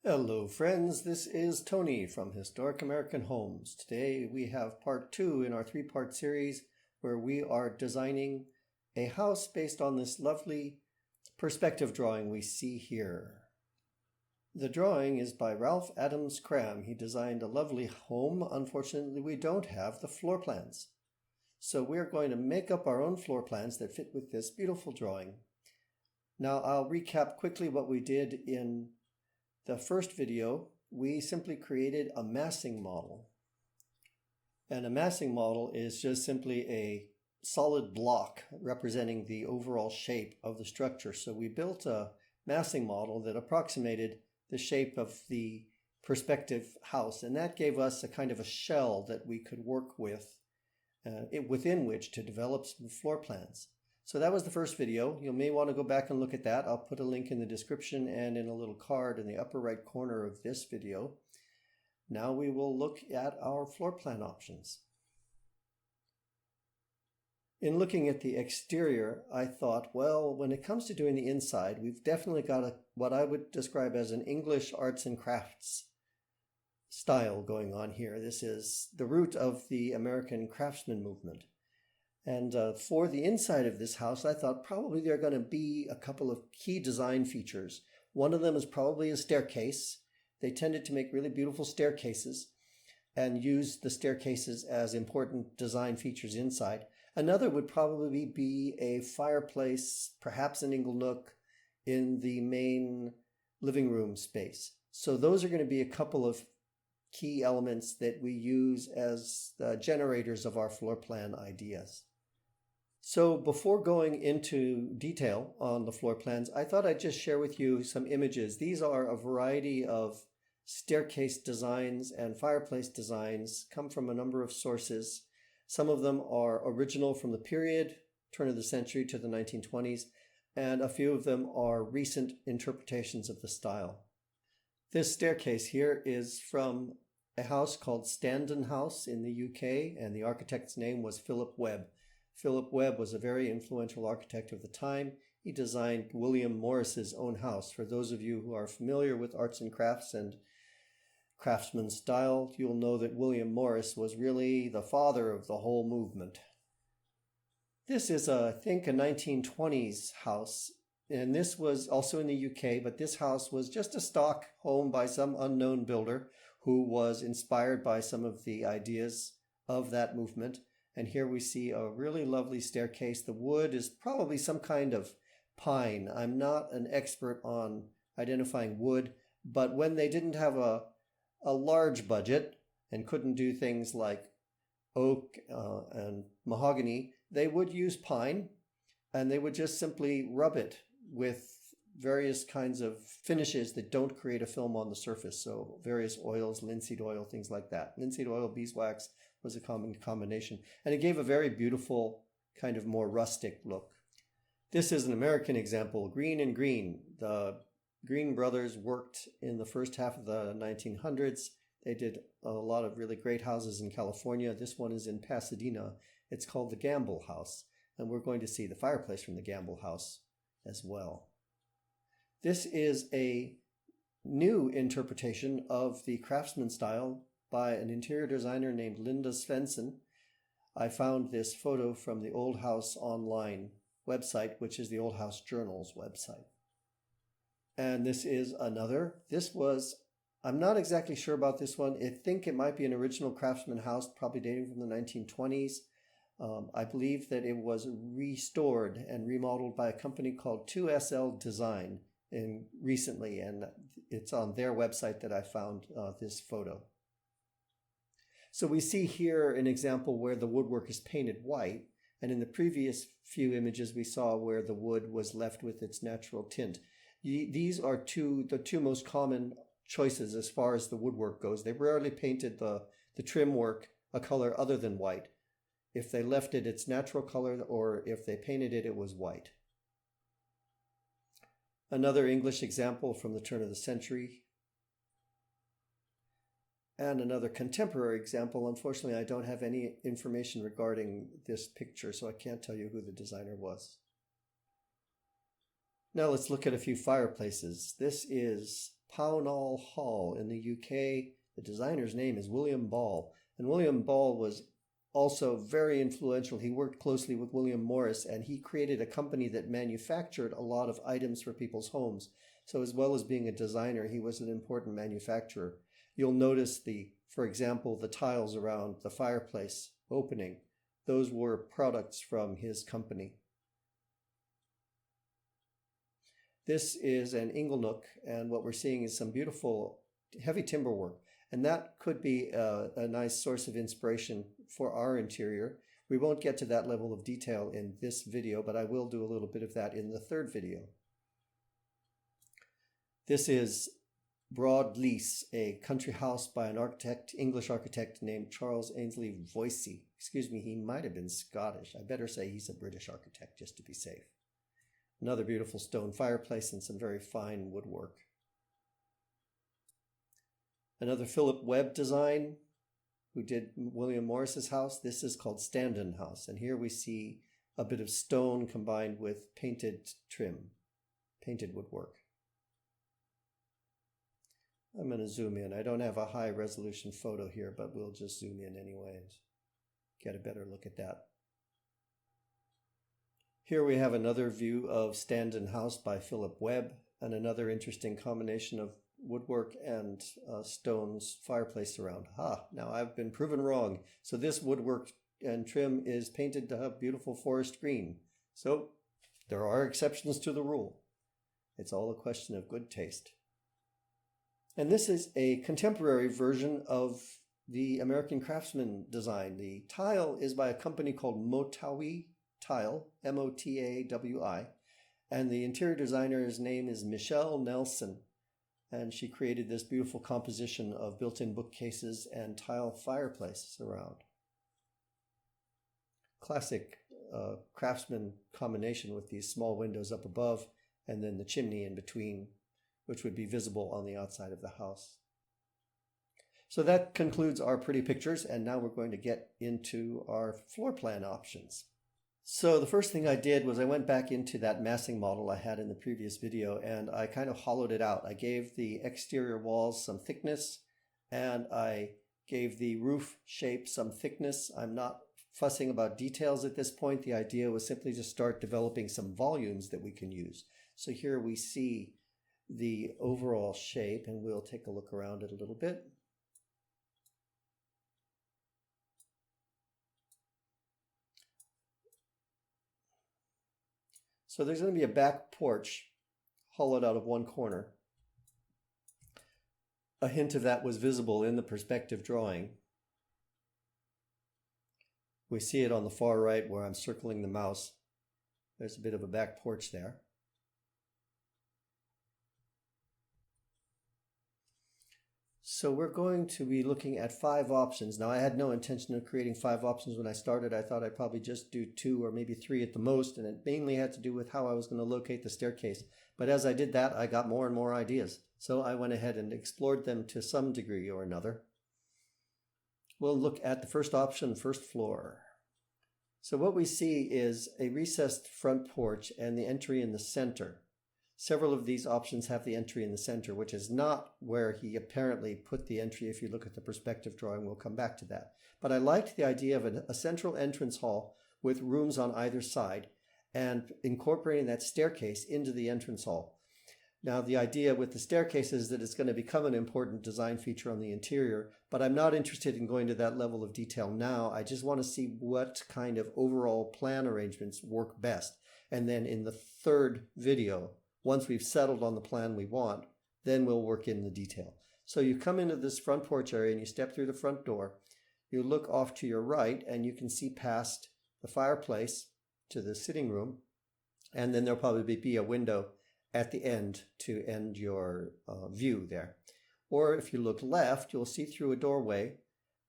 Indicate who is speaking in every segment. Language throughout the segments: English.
Speaker 1: Hello friends, this is Tony from Historic American Homes. Today we have part 2 in our 3-part series where we are designing a house based on this lovely perspective drawing we see here. The drawing is by Ralph Adams Cram. He designed a lovely home. Unfortunately, we don't have the floor plans. So we're going to make up our own floor plans that fit with this beautiful drawing. Now I'll recap quickly what we did in the first video. We simply created a massing model. And a massing model is just simply a solid block representing the overall shape of the structure. So we built a massing model that approximated the shape of the perspective house, and that gave us a kind of a shell that we could work with, within which to develop some floor plans. So that was the first video. You may want to go back and look at that. I'll put a link in the description and in a little card in the upper right corner of this video. Now we will look at our floor plan options. In looking at the exterior, I thought, well, when it comes to doing the inside, we've definitely got what I would describe as an English arts and crafts style going on here. This is the root of the American craftsman movement. And for the inside of this house, I thought probably there are going to be a couple of key design features. One of them is probably a staircase. They tended to make really beautiful staircases and use the staircases as important design features inside. Another would probably be a fireplace, perhaps an ingle nook in the main living room space. So those are going to be a couple of key elements that we use as the generators of our floor plan ideas. So before going into detail on the floor plans, I thought I'd just share with you some images. These are a variety of staircase designs and fireplace designs, come from a number of sources. Some of them are original from the period, turn of the century to the 1920s, and a few of them are recent interpretations of the style. This staircase here is from a house called Standon House in the UK, and the architect's name was Philip Webb. Philip Webb was a very influential architect of the time. He designed William Morris's own house. For those of you who are familiar with arts and crafts and craftsman style, you'll know that William Morris was really the father of the whole movement. This is, I think, a 1920s house, and this was also in the UK, but this house was just a stock home by some unknown builder who was inspired by some of the ideas of that movement. And here we see a really lovely staircase. The wood is probably some kind of pine. I'm not an expert on identifying wood, but when they didn't have a large budget and couldn't do things like oak and mahogany, they would use pine, and they would just simply rub it with various kinds of finishes that don't create a film on the surface. So various oils, linseed oil, things like that. Linseed oil, beeswax was a common combination. And it gave a very beautiful kind of more rustic look. This is an American example, green and green. The Green brothers worked in the first half of the 1900s. They did a lot of really great houses in California. This one is in Pasadena. It's called the Gamble House. And we're going to see the fireplace from the Gamble House as well. This is a new interpretation of the craftsman style by an interior designer named Linda Svensson. I found this photo from the Old House Online website, which is the Old House Journal's website. And this is another. I'm not exactly sure about this one. I think it might be an original craftsman house, probably dating from the 1920s. I believe that it was restored and remodeled by a company called 2SL Design recently, and it's on their website that I found this photo. So we see here an example where the woodwork is painted white, and in the previous few images we saw where the wood was left with its natural tint. These are the two most common choices as far as the woodwork goes. They rarely painted the trim work a color other than white. If they left it its natural color, or if they painted it, it was white. Another English example from the turn of the century. And another contemporary example. Unfortunately, I don't have any information regarding this picture, so I can't tell you who the designer was. Now let's look at a few fireplaces. This is Pownall Hall in the UK. The designer's name is William Ball. And William Ball was also very influential. He worked closely with William Morris, and he created a company that manufactured a lot of items for people's homes. So as well as being a designer, he was an important manufacturer. You'll notice for example, the tiles around the fireplace opening. Those were products from his company. This is an inglenook, and what we're seeing is some beautiful heavy timber work. And that could be a nice source of inspiration for our interior. We won't get to that level of detail in this video, but I will do a little bit of that in the third video. This is Broadlease, a country house by an English architect named Charles Ainsley Voysey. Excuse me, he might have been Scottish. I better say he's a British architect just to be safe. Another beautiful stone fireplace and some very fine woodwork. Another Philip Webb design, who did William Morris's house. This is called Standen House, and here we see a bit of stone combined with painted trim, painted woodwork. I'm going to zoom in. I don't have a high resolution photo here, but we'll just zoom in anyways. Get a better look at that. Here we have another view of Standen House by Philip Webb, and another interesting combination of woodwork and stone's fireplace around. Now I've been proven wrong. So this woodwork and trim is painted to have beautiful forest green. So there are exceptions to the rule. It's all a question of good taste. And this is a contemporary version of the American Craftsman design. The tile is by a company called Motawi Tile, M-O-T-A-W-I, and the interior designer's name is Michelle Nelson. And she created this beautiful composition of built-in bookcases and tile fireplaces around. Classic craftsman combination with these small windows up above and then the chimney in between, which would be visible on the outside of the house. So that concludes our pretty pictures, and now we're going to get into our floor plan options. So the first thing I did was I went back into that massing model I had in the previous video, and I kind of hollowed it out. I gave the exterior walls some thickness, and I gave the roof shape some thickness. I'm not fussing about details at this point. The idea was simply to start developing some volumes that we can use. So here we see the overall shape, and we'll take a look around it a little bit. So there's going to be a back porch hollowed out of one corner. A hint of that was visible in the perspective drawing. We see it on the far right where I'm circling the mouse. There's a bit of a back porch there. So we're going to be looking at 5 options. Now I had no intention of creating 5 options when I started. I thought I'd probably just do 2 or maybe 3 at the most, and it mainly had to do with how I was going to locate the staircase. But as I did that, I got more and more ideas. So I went ahead and explored them to some degree or another. We'll look at the first option, first floor. So what we see is a recessed front porch and the entry in the center. Several of these options have the entry in the center, which is not where he apparently put the entry. If you look at the perspective drawing, we'll come back to that. But I liked the idea of a central entrance hall with rooms on either side and incorporating that staircase into the entrance hall. Now, the idea with the staircase is that it's going to become an important design feature on the interior, but I'm not interested in going to that level of detail now. I just want to see what kind of overall plan arrangements work best. And then in the third video, once we've settled on the plan we want, then we'll work in the detail. So you come into this front porch area and you step through the front door. You look off to your right and you can see past the fireplace to the sitting room. And then there'll probably be a window at the end to end your view there. Or if you look left, you'll see through a doorway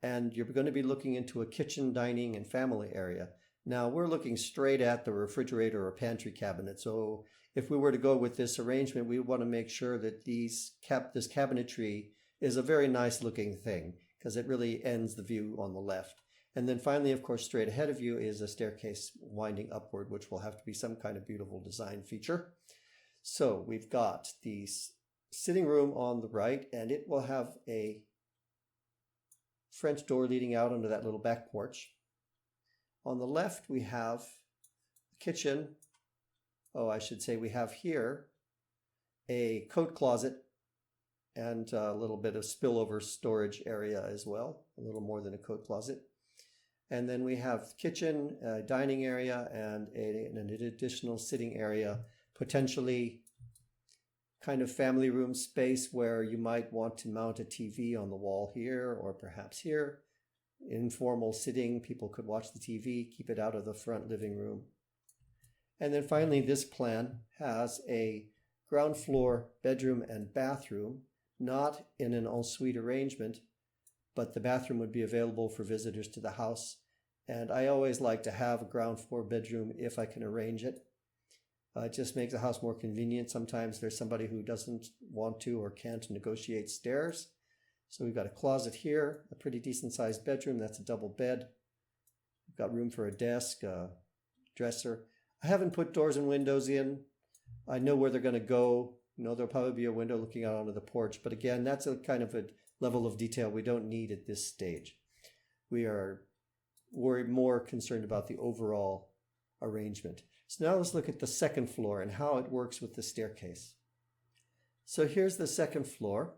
Speaker 1: and you're going to be looking into a kitchen, dining, and family area. Now we're looking straight at the refrigerator or pantry cabinet. So if we were to go with this arrangement, we want to make sure that this cabinetry is a very nice looking thing because it really ends the view on the left. And then finally, of course, straight ahead of you is a staircase winding upward, which will have to be some kind of beautiful design feature. So we've got these sitting room on the right, and it will have a French door leading out onto that little back porch. On the left, we have the kitchen. Oh, I should say we have here a coat closet and a little bit of spillover storage area as well, a little more than a coat closet. And then we have kitchen, a dining area, and an additional sitting area, potentially kind of family room space where you might want to mount a TV on the wall here or perhaps here. Informal sitting, people could watch the TV, keep it out of the front living room. And then finally, this plan has a ground floor bedroom and bathroom, not in an ensuite arrangement, but the bathroom would be available for visitors to the house. And I always like to have a ground floor bedroom if I can arrange it. It just makes the house more convenient. Sometimes there's somebody who doesn't want to or can't negotiate stairs. So we've got a closet here, a pretty decent sized bedroom. That's a double bed. We've got room for a desk, a dresser. I haven't put doors and windows in. I know where they're going to go. You know, there'll probably be a window looking out onto the porch. But again, that's a kind of a level of detail we don't need at this stage. We're more concerned about the overall arrangement. So now let's look at the second floor and how it works with the staircase. So here's the second floor.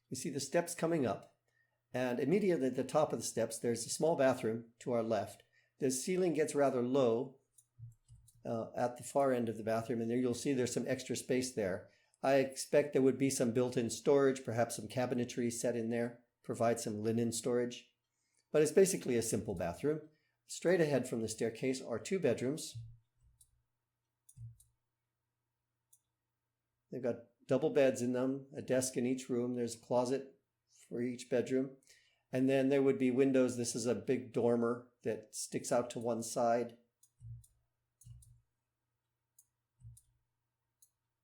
Speaker 1: We see the steps coming up, and immediately at the top of the steps, there's a small bathroom to our left. The ceiling gets rather low at the far end of the bathroom, and there you'll see there's some extra space there. I expect there would be some built-in storage, perhaps some cabinetry set in there, provide some linen storage. But it's basically a simple bathroom. Straight ahead from the staircase are two bedrooms. They've got double beds in them, a desk in each room. There's a closet for each bedroom. And then there would be windows. This is a big dormer that sticks out to one side.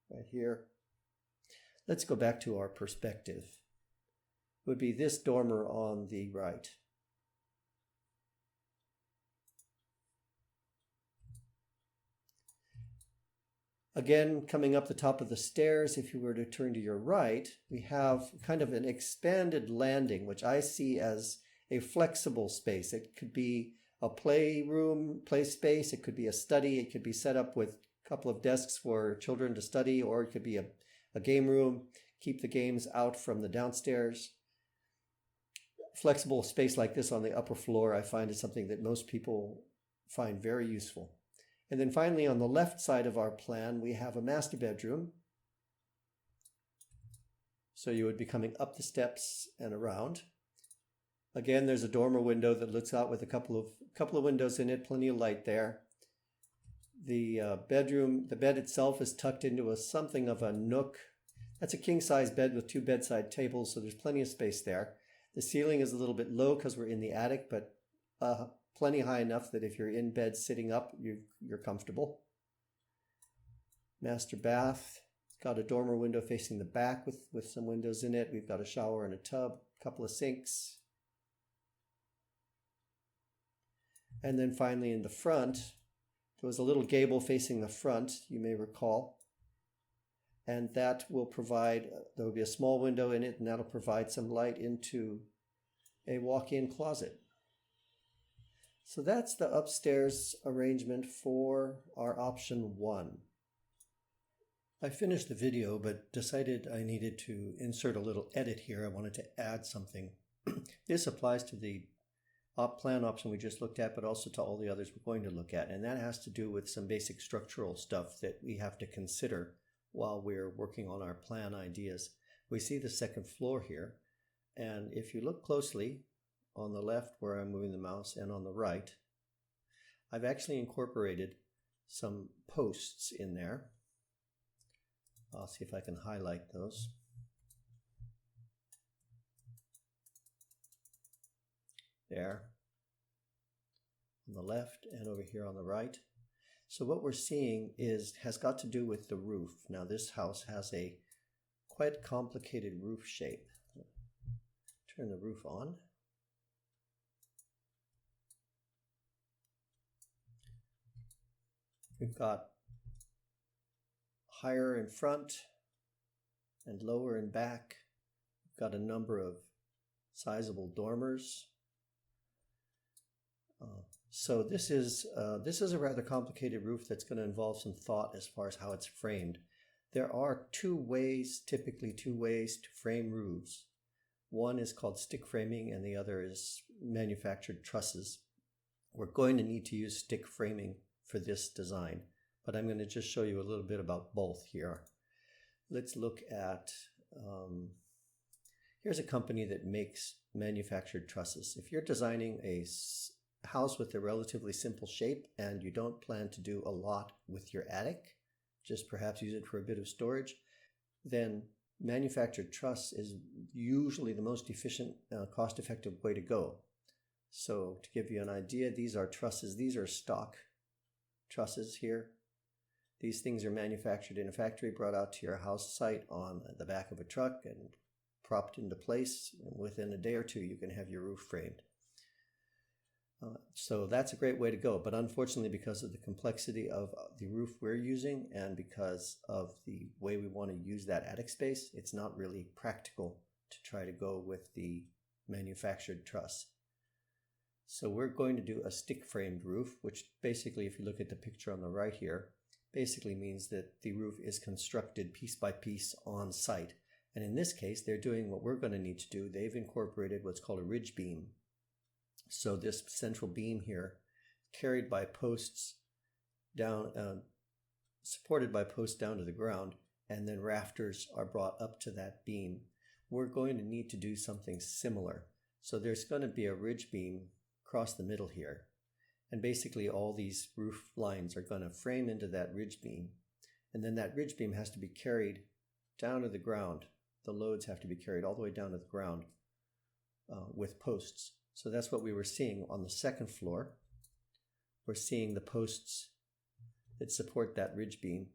Speaker 1: Right here. Let's go back to our perspective. It would be this dormer on the right. Again, coming up the top of the stairs, if you were to turn to your right, we have kind of an expanded landing, which I see as a flexible space. It could be a playroom, play space. It could be a study. It could be set up with a couple of desks for children to study, or it could be a game room. Keep the games out from the downstairs. Flexible space like this on the upper floor, I find, is something that most people find very useful. And then finally, on the left side of our plan, we have a master bedroom. So you would be coming up the steps and around. Again, there's a dormer window that looks out with a couple of windows in it, plenty of light there. The bed itself is tucked into something of a nook. That's a king-size bed with two bedside tables, so there's plenty of space there. The ceiling is a little bit low because we're in the attic, but plenty high enough that if you're in bed sitting up, you're comfortable. Master bath. It's got a dormer window facing the back with some windows in it. We've got a shower and a tub, a couple of sinks. And then finally in the front, there was a little gable facing the front, you may recall. And that will provide, there will be a small window in it, and that'll provide some light into a walk-in closet. So that's the upstairs arrangement for our option 1. I finished the video, but decided I needed to insert a little edit here. I wanted to add something. This applies to the plan option we just looked at, but also to all the others we're going to look at. And that has to do with some basic structural stuff that we have to consider while we're working on our plan ideas. We see the second floor here. And if you look closely, on the left where I'm moving the mouse and on the right, I've actually incorporated some posts in there. I'll see if I can highlight those. There, on the left and over here on the right. So what we're seeing has got to do with the roof. Now this house has a quite complicated roof shape. Turn the roof on. We've got higher in front, And lower and back, we've got a number of sizable dormers. So this is a rather complicated roof that's going to involve some thought as far as how it's framed. There are typically two ways to frame roofs. One is called stick framing and the other is manufactured trusses. We're going to need to use stick framing for this design, but I'm going to just show you a little bit about both here. Let's look at, here's a company that makes manufactured trusses. If you're designing a house with a relatively simple shape and you don't plan to do a lot with your attic, just perhaps use it for a bit of storage, then manufactured truss is usually the most efficient, cost-effective way to go. So to give you an idea, these are trusses. These are stock trusses here. These things are manufactured in a factory, brought out to your house site on the back of a truck and propped into place. And within a day or two, you can have your roof framed. So that's a great way to go. But unfortunately, because of the complexity of the roof we're using and because of the way we want to use that attic space, it's not really practical to try to go with the manufactured truss. So we're going to do a stick framed roof, which basically, if you look at the picture on the right here, basically means that the roof is constructed piece by piece on site. And in this case, they're doing what we're going to need to do. They've incorporated what's called a ridge beam. So this central beam here, carried by posts down, supported by posts down to the ground, and then rafters are brought up to that beam. We're going to need to do something similar. So there's going to be a ridge beam across the middle here. And basically all these roof lines are going to frame into that ridge beam. And then that ridge beam has to be carried down to the ground. The loads have to be carried all the way down to the ground with posts. So that's what we were seeing on the second floor. We're seeing the posts that support that ridge beam.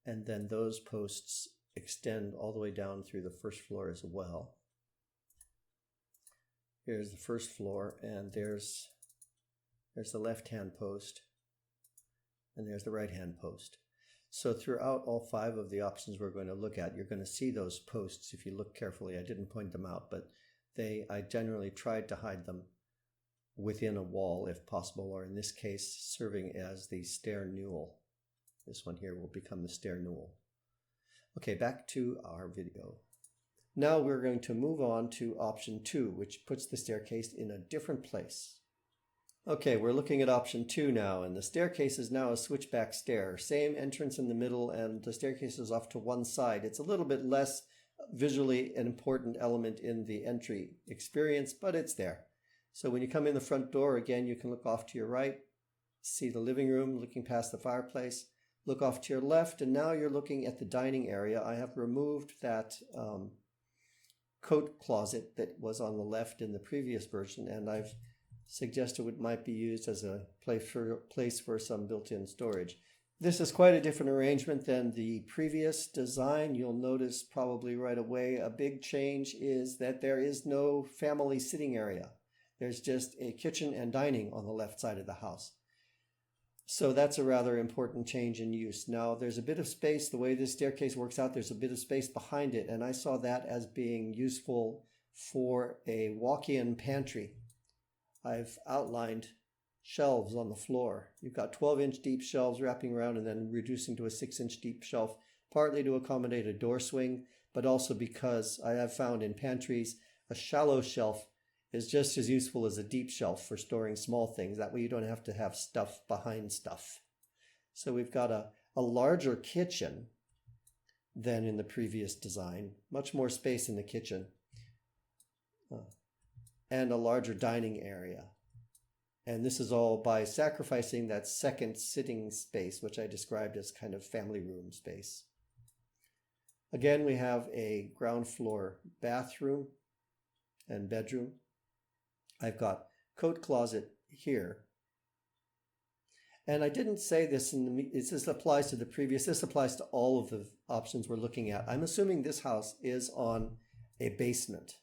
Speaker 1: And then those posts extend all the way down through the first floor as well. Here's the first floor, and there's the left-hand post, and there's the right-hand post. So throughout all 5 of the options we're going to look at, you're going to see those posts if you look carefully. I didn't point them out, but I generally tried to hide them within a wall if possible, or in this case, serving as the stair newel. This one here will become the stair newel. Okay, back to our video. Now we're going to move on to option 2, which puts the staircase in a different place. Okay, we're looking at option 2 now, and the staircase is now a switchback stair. Same entrance in the middle, and the staircase is off to one side. It's a little bit less visually an important element in the entry experience, but it's there. So when you come in the front door, again, you can look off to your right, see the living room looking past the fireplace, look off to your left, and now you're looking at the dining area. I have removed that coat closet that was on the left in the previous version, and I've suggested it might be used as a place for some built-in storage. This is quite a different arrangement than the previous design. You'll notice probably right away a big change is that there is no family sitting area. There's just a kitchen and dining on the left side of the house. So that's a rather important change in use. Now there's a bit of space, the way this staircase works out, there's a bit of space behind it, and I saw that as being useful for a walk-in pantry. I've outlined shelves on the floor. You've got 12-inch deep shelves wrapping around and then reducing to a 6-inch deep shelf, partly to accommodate a door swing, but also because I have found in pantries a shallow shelf is just as useful as a deep shelf for storing small things. That way you don't have to have stuff behind stuff. So we've got a larger kitchen than in the previous design, much more space in the kitchen, and a larger dining area. And this is all by sacrificing that second sitting space, which I described as kind of family room space. Again, we have a ground floor bathroom and bedroom. I've got coat closet here. And I didn't say this this applies to the previous, this applies to all of the options we're looking at. I'm assuming this house is on a basement.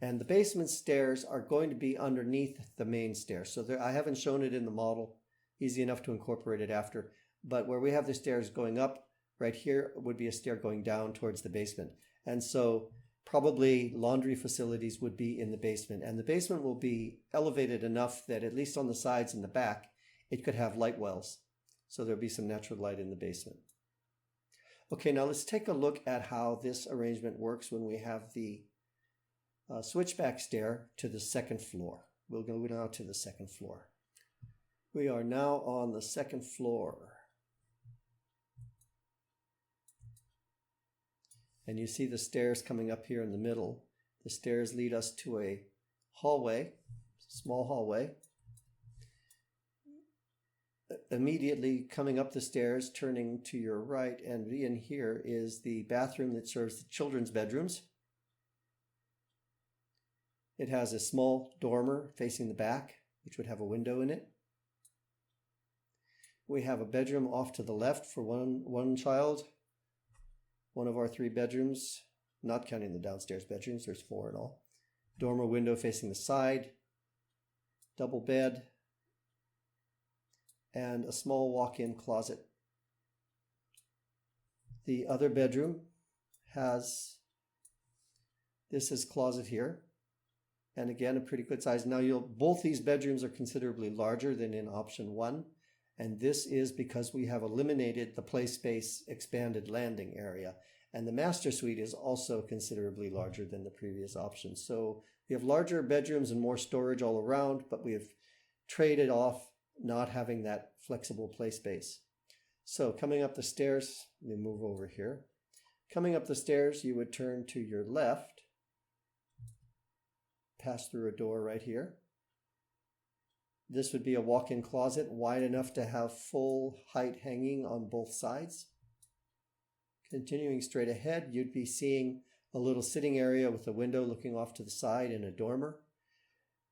Speaker 1: And the basement stairs are going to be underneath the main stairs. So I haven't shown it in the model, easy enough to incorporate it after. But where we have the stairs going up, Right here would be a stair going down towards the basement. And so probably laundry facilities would be in the basement. And the basement will be elevated enough that at least on the sides and the back, it could have light wells. So there'll be some natural light in the basement. Okay, now let's take a look at how this arrangement works when we have the switchback stair to the second floor. We'll go now to the second floor. We are now on the second floor. And you see the stairs coming up here in the middle. The stairs lead us to a hallway, small hallway. Immediately coming up the stairs, turning to your right, and in here is the bathroom that serves the children's bedrooms. It has a small dormer facing the back, which would have a window in it. We have a bedroom off to the left for one child. One of our 3 bedrooms, not counting the downstairs bedrooms, there's 4 in all. Dormer window facing the side, double bed, and a small walk-in closet. The other bedroom has, this is closet here, and again a pretty good size. Now both these bedrooms are considerably larger than in option 1, and this is because we have eliminated the play space expanded landing area, and the master suite is also considerably larger than the previous option. So we have larger bedrooms and more storage all around, but we have traded off not having that flexible play space. So coming up the stairs, let me move over here. Coming up the stairs, you would turn to your left, pass through a door right here. This would be a walk-in closet wide enough to have full height hanging on both sides. Continuing straight ahead, you'd be seeing a little sitting area with a window looking off to the side and a dormer.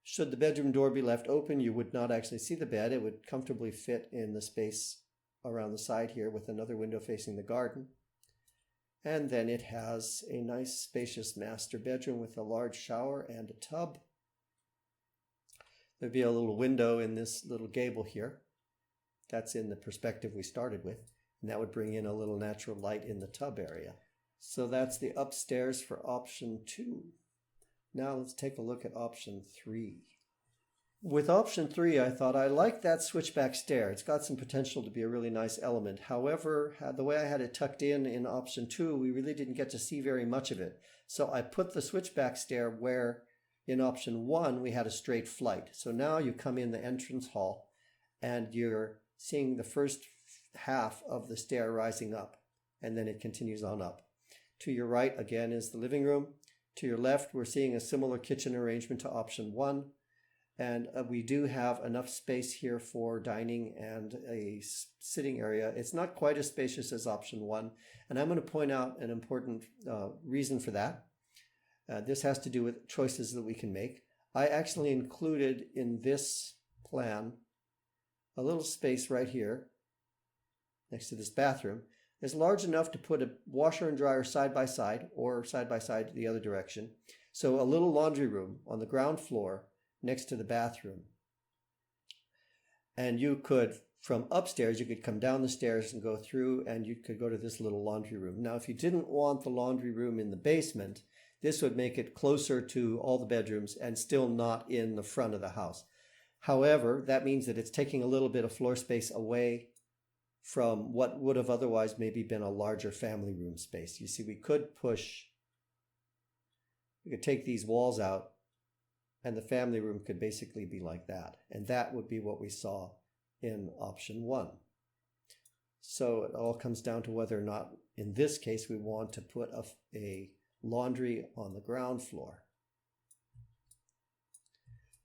Speaker 1: Should the bedroom door be left open, you would not actually see the bed. It would comfortably fit in the space around the side here with another window facing the garden. And then it has a nice spacious master bedroom with a large shower and a tub. There'd be a little window in this little gable here. That's in the perspective we started with. And that would bring in a little natural light in the tub area. So that's the upstairs for option 2. Now let's take a look at option 3. With option 3, I thought I like that switchback stair. It's got some potential to be a really nice element. However, the way I had it tucked in option 2, we really didn't get to see very much of it. So I put the switchback stair where in option 1 we had a straight flight. So now you come in the entrance hall and you're seeing the first half of the stair rising up, and then it continues on up. To your right again is the living room. To your left, we're seeing a similar kitchen arrangement to option 1. And we do have enough space here for dining and a sitting area. It's not quite as spacious as option 1. And I'm going to point out an important reason for that. This has to do with choices that we can make. I actually included in this plan a little space right here next to this bathroom. It's large enough to put a washer and dryer side by side or side by side the other direction. So a little laundry room on the ground floor next to the bathroom. And you could, from upstairs, you could come down the stairs and go through and you could go to this little laundry room. Now, if you didn't want the laundry room in the basement, this would make it closer to all the bedrooms and still not in the front of the house. However, that means that it's taking a little bit of floor space away from what would have otherwise maybe been a larger family room space. You see, we could take these walls out and the family room could basically be like that. And that would be what we saw in option 1. So it all comes down to whether or not, in this case, we want to put a laundry on the ground floor.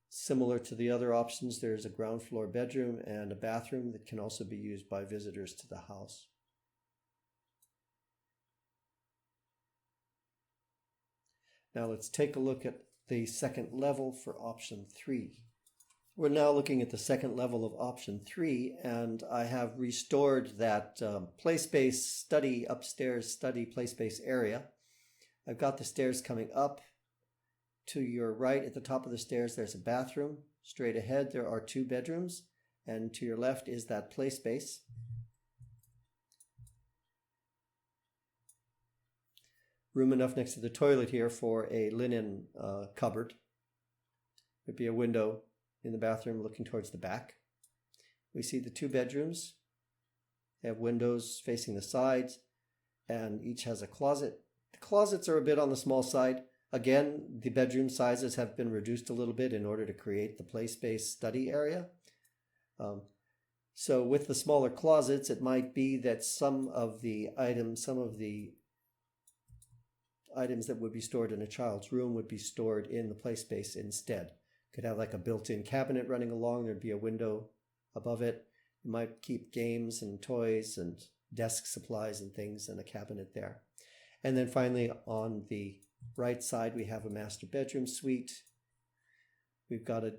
Speaker 1: Similar to the other options, there's a ground floor bedroom and a bathroom that can also be used by visitors to the house. Now let's take a look at the second level for option 3. We're now looking at the second level of option 3, and I have restored that play space study, upstairs study play space area. I've got the stairs coming up. To your right at the top of the stairs, there's a bathroom. Straight ahead, there are 2 bedrooms, and to your left is that play space. room enough next to the toilet here for a linen cupboard. There'd be a window in the bathroom looking towards the back. We see the 2 bedrooms. They have windows facing the sides, and each has a closet. The closets are a bit on the small side. Again, the bedroom sizes have been reduced a little bit in order to create the play space study area. So with the smaller closets, it might be that some of the items that would be stored in a child's room would be stored in the play space instead. Could have like a built-in cabinet running along. There'd be a window above it. You might keep games and toys and desk supplies and things in a cabinet there. And then finally on the right side, we have a master bedroom suite. We've got a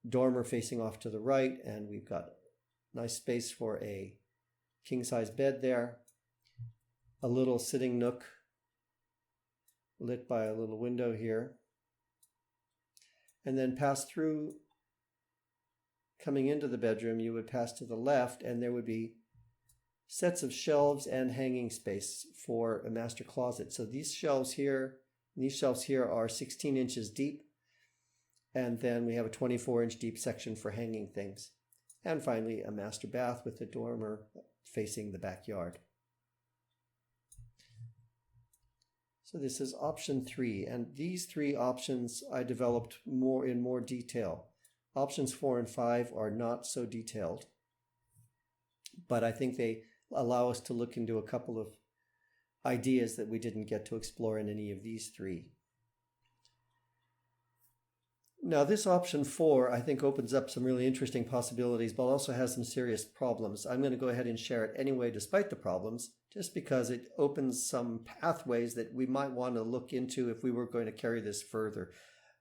Speaker 1: dormer facing off to the right, and we've got nice space for a king-size bed there. A little sitting nook lit by a little window here. And then pass through, coming into the bedroom, you would pass to the left, and there would be sets of shelves and hanging space for a master closet. So these shelves here are 16 inches deep, and then we have a 24-inch deep section for hanging things. And finally, a master bath with a dormer facing the backyard. So this is option 3, and these 3 options I developed in more detail. Options 4 and 5 are not so detailed, but I think they allow us to look into a couple of ideas that we didn't get to explore in any of these 3. Now this option 4 I think opens up some really interesting possibilities, but also has some serious problems. I'm going to go ahead and share it anyway despite the problems, just because it opens some pathways that we might want to look into if we were going to carry this further.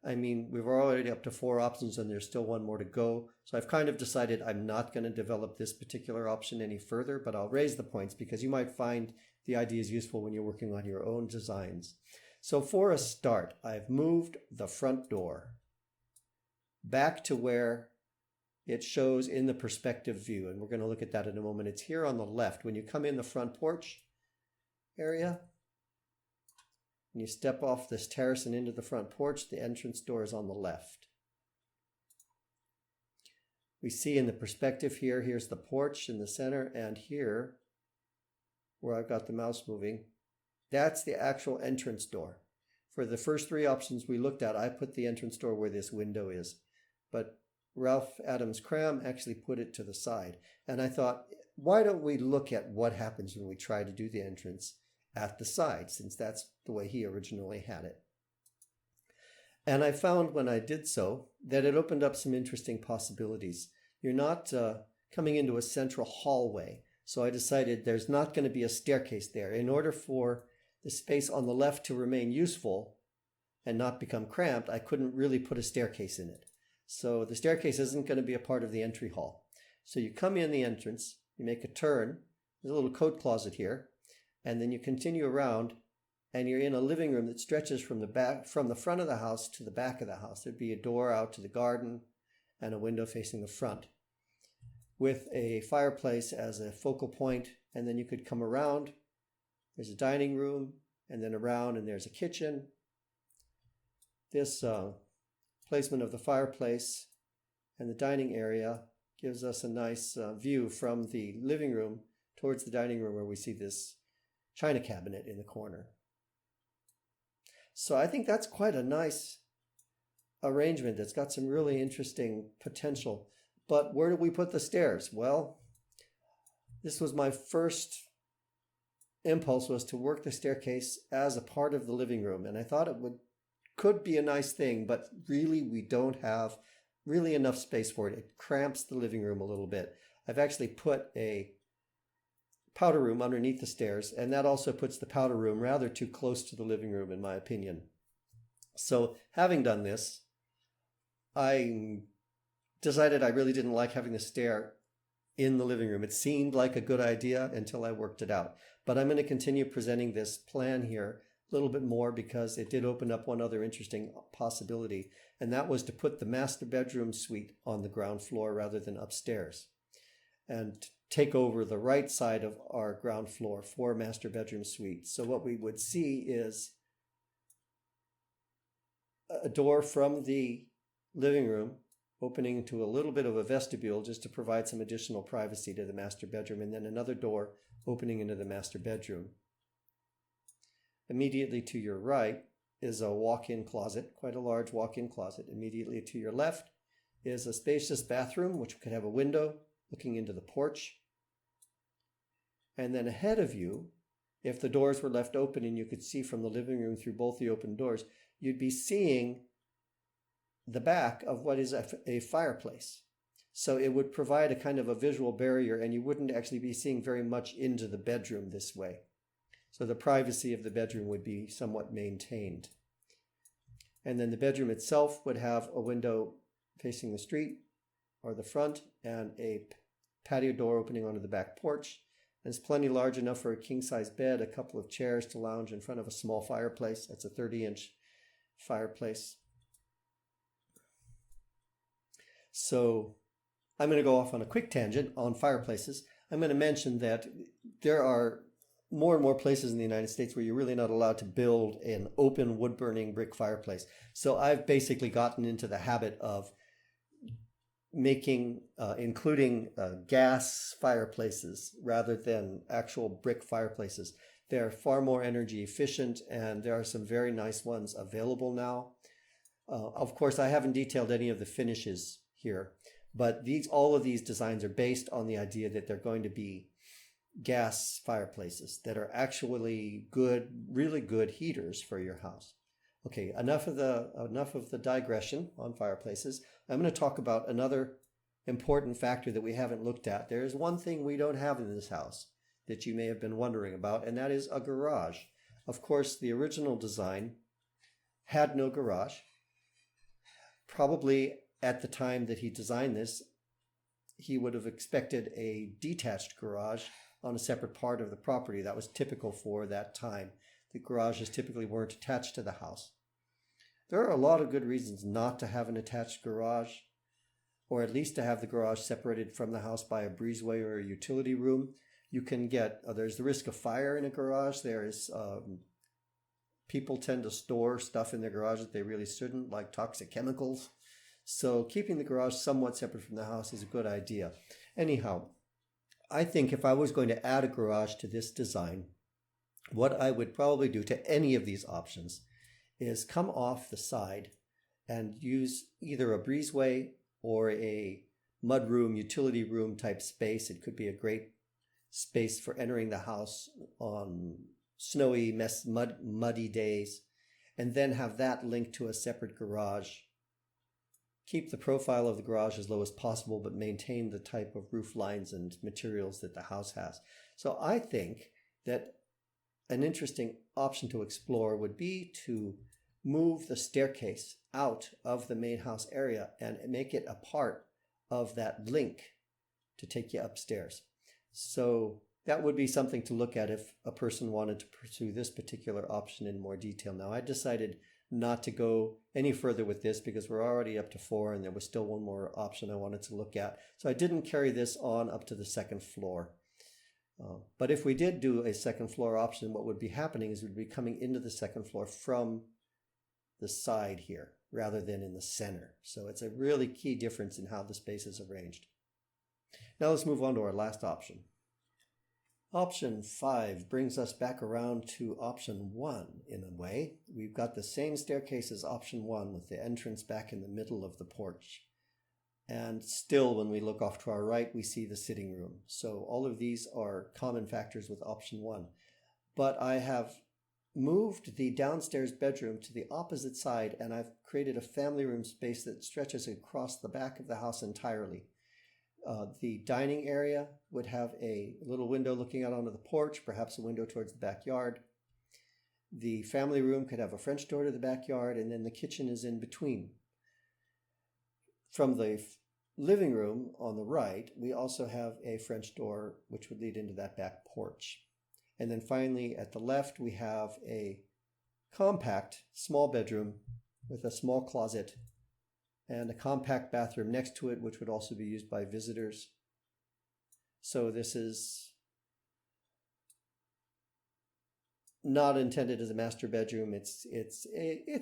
Speaker 1: I mean, we're already up to 4 options and there's still 1 more to go. So I've kind of decided I'm not going to develop this particular option any further, but I'll raise the points because you might find the ideas useful when you're working on your own designs. So for a start, I've moved the front door back to where it shows in the perspective view, and we're going to look at that in a moment. It's here on the left. When you come in the front porch area, and you step off this terrace and into the front porch, the entrance door is on the left. We see in the perspective here, here's the porch in the center, and here, where I've got the mouse moving, that's the actual entrance door. For the first 3 options we looked at, I put the entrance door where this window is, but Ralph Adams Cram actually put it to the side. And I thought, why don't we look at what happens when we try to do the entrance at the side, since that's the way he originally had it. And I found when I did so that it opened up some interesting possibilities. You're not coming into a central hallway, so I decided there's not going to be a staircase there. In order for the space on the left to remain useful and not become cramped, I couldn't really put a staircase in it. So the staircase isn't going to be a part of the entry hall. So you come in the entrance, you make a turn, there's a little coat closet here, and then you continue around and you're in a living room that stretches from the front of the house to the back of the house. There'd be a door out to the garden and a window facing the front with a fireplace as a focal point, and then you could come around. There's a dining room, and then around, and there's a kitchen. This placement of the fireplace and the dining area gives us a nice view from the living room towards the dining room, where we see this china cabinet in the corner. So I think that's quite a nice arrangement. It's got some really interesting potential. But where do we put the stairs? Well, this was my first impulse, was to work the staircase as a part of the living room. And I thought it could be a nice thing, but really we don't have really enough space for it. It cramps the living room a little bit. I've actually put a powder room underneath the stairs, and that also puts the powder room rather too close to the living room, in my opinion. So having done this, I decided I really didn't like having the stair in the living room. It seemed like a good idea until I worked it out. But I'm going to continue presenting this plan here a little bit more, because it did open up one other interesting possibility, and that was to put the master bedroom suite on the ground floor rather than upstairs. And take over the right side of our ground floor, 4 master bedroom suite. So what we would see is a door from the living room opening to a little bit of a vestibule just to provide some additional privacy to the master bedroom, and then another door opening into the master bedroom. Immediately to your right is a walk-in closet, quite a large walk-in closet. Immediately to your left is a spacious bathroom, which could have a window looking into the porch. And then ahead of you, if the doors were left open and you could see from the living room through both the open doors, you'd be seeing the back of what is a fireplace. So it would provide a kind of a visual barrier, and you wouldn't actually be seeing very much into the bedroom this way. So the privacy of the bedroom would be somewhat maintained. And then the bedroom itself would have a window facing the street or the front and a patio door opening onto the back porch. And it's plenty large enough for a king-size bed, a couple of chairs to lounge in front of a small fireplace. That's a 30-inch fireplace. So I'm going to go off on a quick tangent on fireplaces. I'm going to mention that there are more and more places in the United States where you're really not allowed to build an open wood-burning brick fireplace. So I've basically gotten into the habit of making, including gas fireplaces rather than actual brick fireplaces. They're far more energy efficient, and there are some very nice ones available now. Of course, I haven't detailed any of the finishes here, but all of these designs are based on the idea that they're going to be gas fireplaces that are actually good, really good heaters for your house. Okay, enough of the digression on fireplaces. I'm going to talk about another important factor that we haven't looked at. There is one thing we don't have in this house that you may have been wondering about, and that is a garage. Of course, the original design had no garage. Probably at the time that he designed this, he would have expected a detached garage on a separate part of the property. That was typical for that time. The garages typically weren't attached to the house. There are a lot of good reasons not to have an attached garage, or at least to have the garage separated from the house by a breezeway or a utility room. You can get, there's the risk of fire in a garage. People tend to store stuff in their garage that they really shouldn't, like toxic chemicals. So keeping the garage somewhat separate from the house is a good idea. Anyhow, I think if I was going to add a garage to this design, what I would probably do to any of these options is come off the side and use either a breezeway or a mudroom, utility room type space. It could be a great space for entering the house on snowy, muddy days, and then have that linked to a separate garage. Keep the profile of the garage as low as possible, but maintain the type of roof lines and materials that the house has. So I think that an interesting option to explore would be to move the staircase out of the main house area and make it a part of that link to take you upstairs. So that would be something to look at if a person wanted to pursue this particular option in more detail. Now, I decided not to go any further with this because we're already up to 4 and there was still one more option I wanted to look at. So I didn't carry this on up to the second floor. But if we did do a second floor option, what would be happening is we'd be coming into the second floor from the side here rather than in the center. So it's a really key difference in how the space is arranged. Now let's move on to our last option. Option 5 brings us back around to option 1 in a way. We've got the same staircase as option 1 with the entrance back in the middle of the porch. And still, when we look off to our right, we see the sitting room. So all of these are common factors with option 1. But I have moved the downstairs bedroom to the opposite side, and I've created a family room space that stretches across the back of the house entirely. The dining area would have a little window looking out onto the porch, perhaps a window towards the backyard. The family room could have a French door to the backyard, and then the kitchen is in between. From the living room on the right, we also have a French door which would lead into that back porch. And then finally, at the left, we have a compact small bedroom with a small closet and a compact bathroom next to it, which would also be used by visitors. So this is not intended as a master bedroom. It's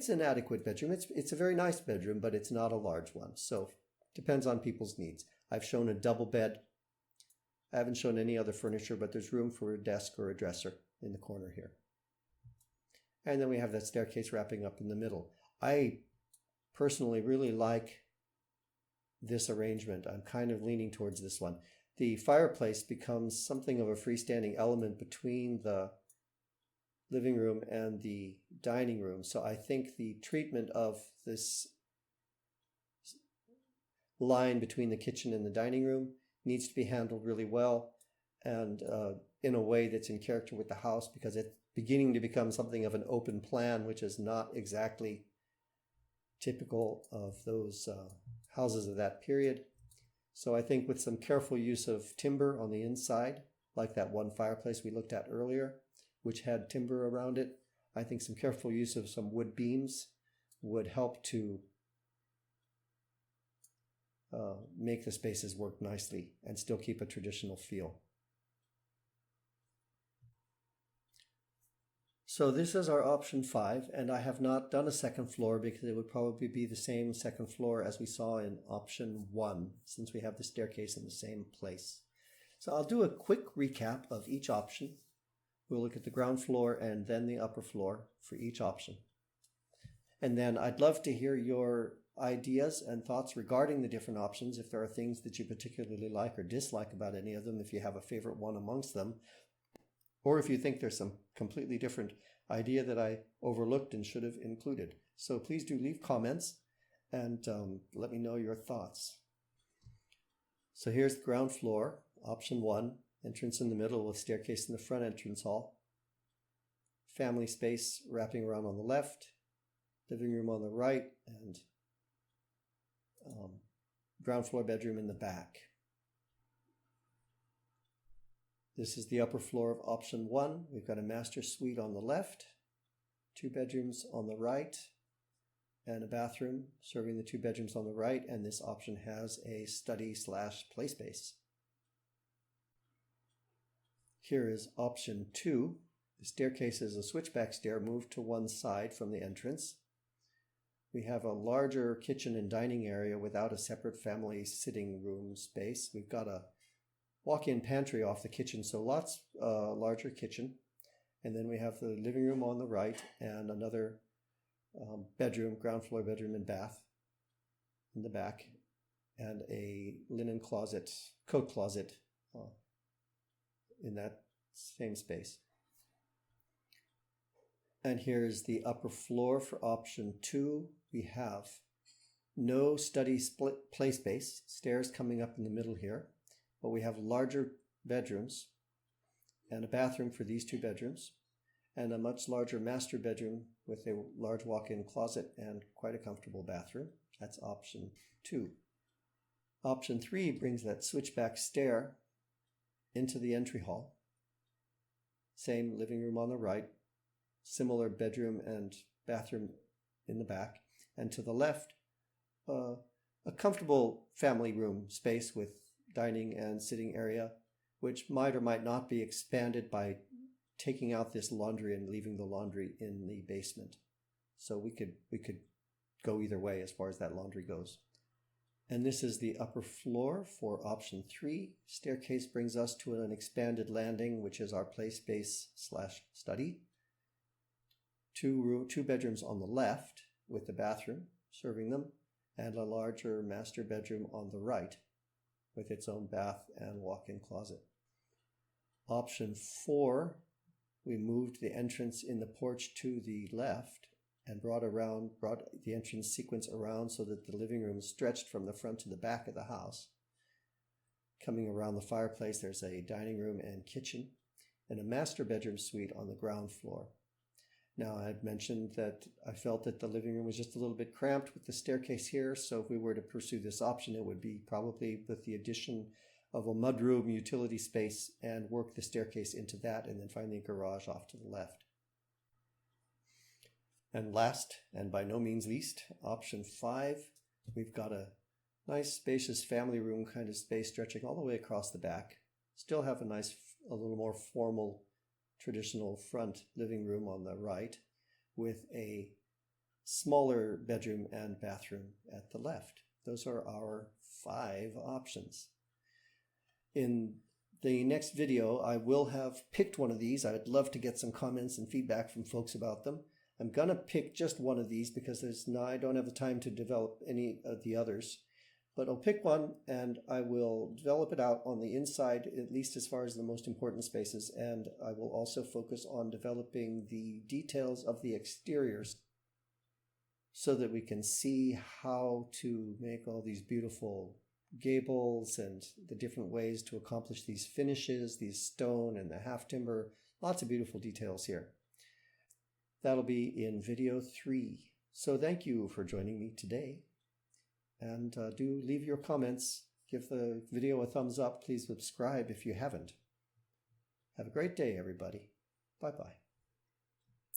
Speaker 1: an adequate bedroom. It's a very nice bedroom, but it's not a large one. So depends on people's needs. I've shown a double bed. I haven't shown any other furniture, but there's room for a desk or a dresser in the corner here. And then we have that staircase wrapping up in the middle. I personally really like this arrangement. I'm kind of leaning towards this one. The fireplace becomes something of a freestanding element between the living room and the dining room. So I think the treatment of this line between the kitchen and the dining room needs to be handled really well, and in a way that's in character with the house, because it's beginning to become something of an open plan, which is not exactly typical of those houses of that period. So I think with some careful use of timber on the inside, like that one fireplace we looked at earlier, which had timber around it, I think some careful use of some wood beams would help to make the spaces work nicely and still keep a traditional feel. So this is our option 5, and I have not done a second floor because it would probably be the same second floor as we saw in option 1, since we have the staircase in the same place. So I'll do a quick recap of each option. We'll look at the ground floor and then the upper floor for each option. And then I'd love to hear your ideas and thoughts regarding the different options, if there are things that you particularly like or dislike about any of them, if you have a favorite one amongst them, or if you think there's some completely different idea that I overlooked and should have included. So please do leave comments and let me know your thoughts. So here's the ground floor, option 1, entrance in the middle with staircase in the front entrance hall, family space wrapping around on the left, living room on the right, and ground floor bedroom in the back. This is the upper floor of option 1. We've got a master suite on the left, 2 bedrooms on the right, and a bathroom serving the 2 bedrooms on the right, and this option has a study/play space. Here is option 2. The staircase is a switchback stair moved to one side from the entrance. We have a larger kitchen and dining area without a separate family sitting room space. We've got a walk-in pantry off the kitchen, so lots larger kitchen. And then we have the living room on the right and another bedroom, ground floor bedroom and bath in the back, and a linen closet, coat closet in that same space. And here's the upper floor for option 2. We have no study split play space, stairs coming up in the middle here, but we have larger bedrooms and a bathroom for these 2 bedrooms, and a much larger master bedroom with a large walk-in closet and quite a comfortable bathroom. That's option 2. Option 3 brings that switchback stair into the entry hall. Same living room on the right, similar bedroom and bathroom in the back, and to the left, a comfortable family room space with dining and sitting area, which might or might not be expanded by taking out this laundry and leaving the laundry in the basement. So we could go either way as far as that laundry goes. And this is the upper floor for option 3. Staircase brings us to an expanded landing, which is our play space/study. 2 bedrooms on the left with the bathroom serving them, and a larger master bedroom on the right with its own bath and walk-in closet. Option 4, we moved the entrance in the porch to the left and brought the entrance sequence around so that the living room stretched from the front to the back of the house. Coming around the fireplace, there's a dining room and kitchen, and a master bedroom suite on the ground floor. Now, I had mentioned that I felt that the living room was just a little bit cramped with the staircase here, so if we were to pursue this option, it would be probably with the addition of a mudroom utility space and work the staircase into that, and then finally a garage off to the left. And last, and by no means least, option 5, we've got a nice spacious family room kind of space stretching all the way across the back Still have a little more formal, traditional front living room on the right with a smaller bedroom and bathroom at the left. Those are our 5 options. In the next video, I will have picked one of these. I would love to get some comments and feedback from folks about them. I'm going to pick just one of these because I don't have the time to develop any of the others. But I'll pick one and I will develop it out on the inside, at least as far as the most important spaces. And I will also focus on developing the details of the exteriors so that we can see how to make all these beautiful gables and the different ways to accomplish these finishes, these stone and the half timber. Lots of beautiful details here. That'll be in video 3. So thank you for joining me today. And do leave your comments. Give the video a thumbs up. Please subscribe if you haven't. Have a great day, everybody. Bye-bye.